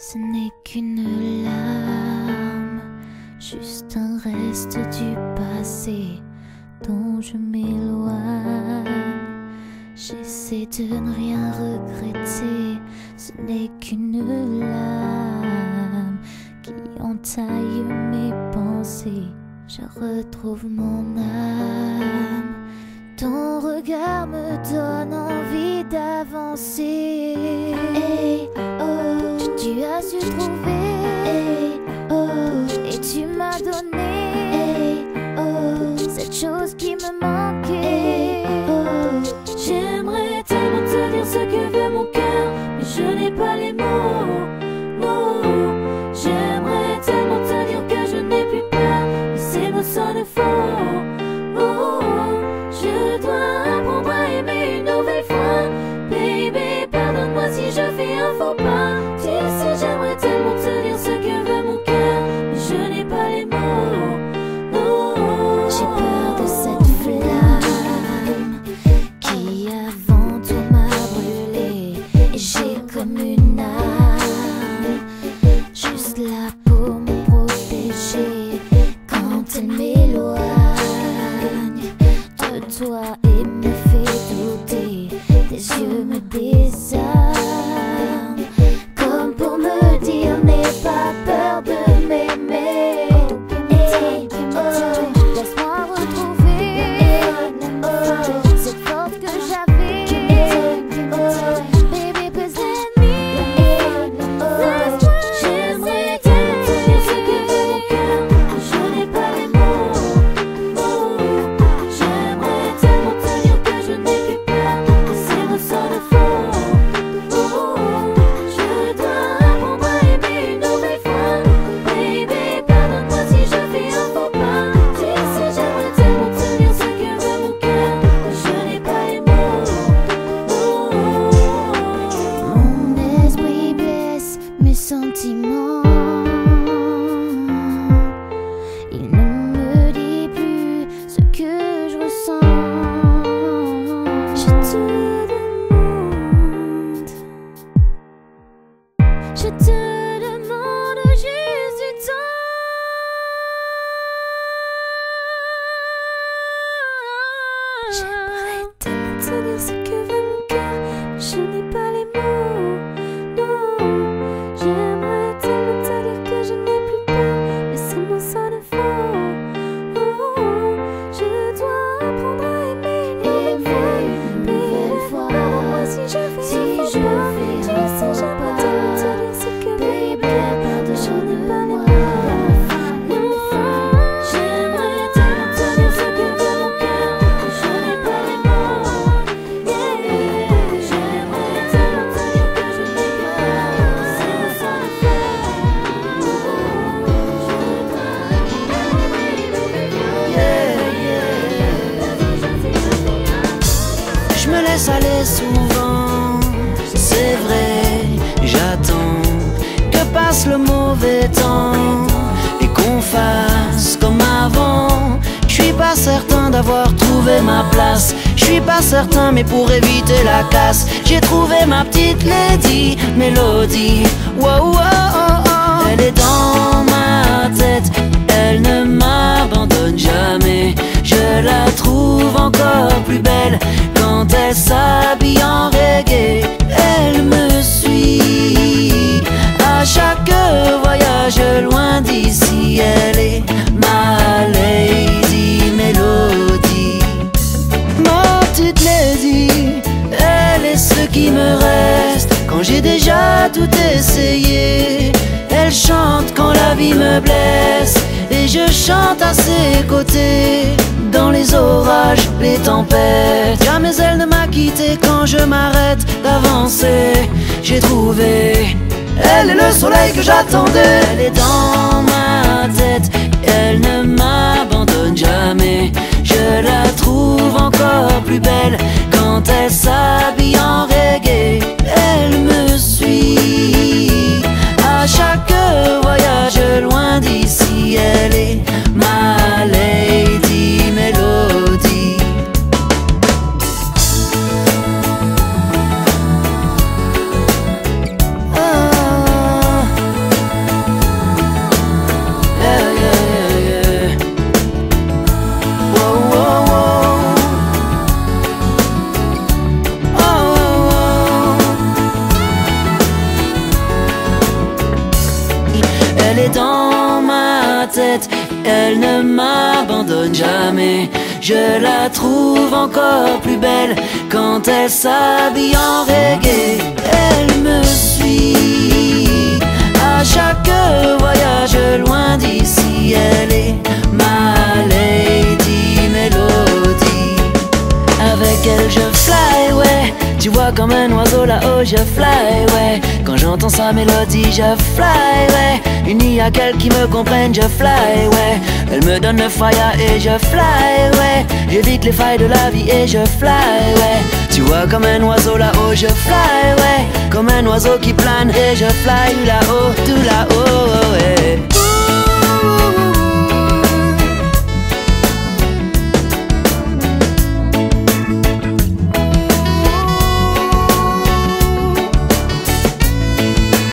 Ce n'est qu'une larme, juste un reste du passé dont je m'éloigne. J'essaie de ne rien regretter, ce n'est qu'une lame qui entaille mes pensées. Je retrouve mon âme, ton regard me donne envie d'avancer. Hey, oh, tu as su trouver, hey, oh, et tu m'as donné, hey, oh, cette chose qui me manquait. Hey, oh, j'aimerais tellement te dire ce que veut mon cœur, mais je n'ai pas les mots. Non, j'aimerais tellement te dire que je n'ai plus peur, mais ces mots sonnent faux. Je dois apprendre à aimer une nouvelle fois. Baby, pardonne-moi si je fais un faux pas. Tu sais, j'aimerais tellement te dire ce que veut mon cœur, mais je n'ai pas les mots. Non, j'ai peur de cette flamme qui avant tout m'a brûlé. Et j'ai comme une âme juste là pour me protéger quand elle m'éloigne de toi et me fait douter. Tes yeux me désarment, comme pour me dire n'aie pas peur de m'aimer. Hey, oh, laisse-moi retrouver cette force que j'avais. Baby, pèse l'ennemi. J'aimerais tellement te dire ce que veut mon cœur, mais je n'ai pas les mots. J'aimerais tellement te dire que je n'ai plus peur, mais ces mots sonnent faux. Je dois apprendre à aimer une nouvelle fois. Baby, pardonne-moi si je fais un faux pas. Tu sais, j'aimerais tellement te dire ce que veut mon cœur, mais je n'ai pas les mots. Mon esprit blesse mes sentiments. Il ne me dit plus ce que je ressens. Je te demande, je te demande juste du temps. J'aimerais tellement te dire ce que veut mon cœur, mais je n'ai pas les mots. Non, j'aimerais tellement te dire que je n'ai plus peur, mais ces mots sonnent faux. Je dois apprendre à aimer une nouvelle fois. Pardonne-moi si je fais un faux pas. Tu sais, j'aimerais tellement te dire ce que veut mon cœur, mais je n'ai pas les mots. J'aimerais tellement te dire ce que veut mon cœur, mais je n'ai pas les mots. J'aimerais tellement te dire que je n'ai plus peur, mais ces mots sonnent faux. Je me laisse aller souvent, c'est vrai, j'attends que passe le mauvais temps et qu'on fasse comme avant. Je suis pas certain d'avoir trouvé ma place, je suis pas certain, mais pour éviter la casse, j'ai trouvé ma petite lady Mélodie. Wow, wow, oh, oh. Elle est dans ma tête, elle ne m'abandonne jamais. Je la trouve encore plus belle quand elle s'habille en reggae. Elle me suit à chaque voyage loin d'ici. Elle est ma lady Mélodie, ma petite lady. Elle est ce qui me reste quand j'ai déjà tout essayé. Elle chante quand la vie me blesse et je chante à ses côtés. Dans les orages, les tempêtes, jamais elle ne m'a quitté quand je m'arrête d'avancer. J'ai trouvé, elle est le soleil que j'attendais. Elle est dans ma tête, elle ne m'abandonne jamais. Je la trouve encore plus belle quand elle s'habille en reggae. Elle me suit à chaque voyage loin d'ici. Elle est ma lady Mélodie. Ah. tête. Elle ne m'abandonne jamais. Je la trouve encore plus belle quand elle s'habille en reggae. Elle me suit à chaque voyage loin d'ici. Elle est ma Lady Melody. Avec elle je fly, ouais. Tu vois comme un oiseau là-haut je fly, ouais. Quand j'entends sa mélodie je fly, ouais. Uni à qu'elle qui me comprenne je fly, ouais. Elle me donne le fire et je fly, ouais. J'évite les failles de la vie et je fly, ouais. Tu vois comme un oiseau là-haut je fly, ouais. Comme un oiseau qui plane et je fly là-haut, tout là-haut.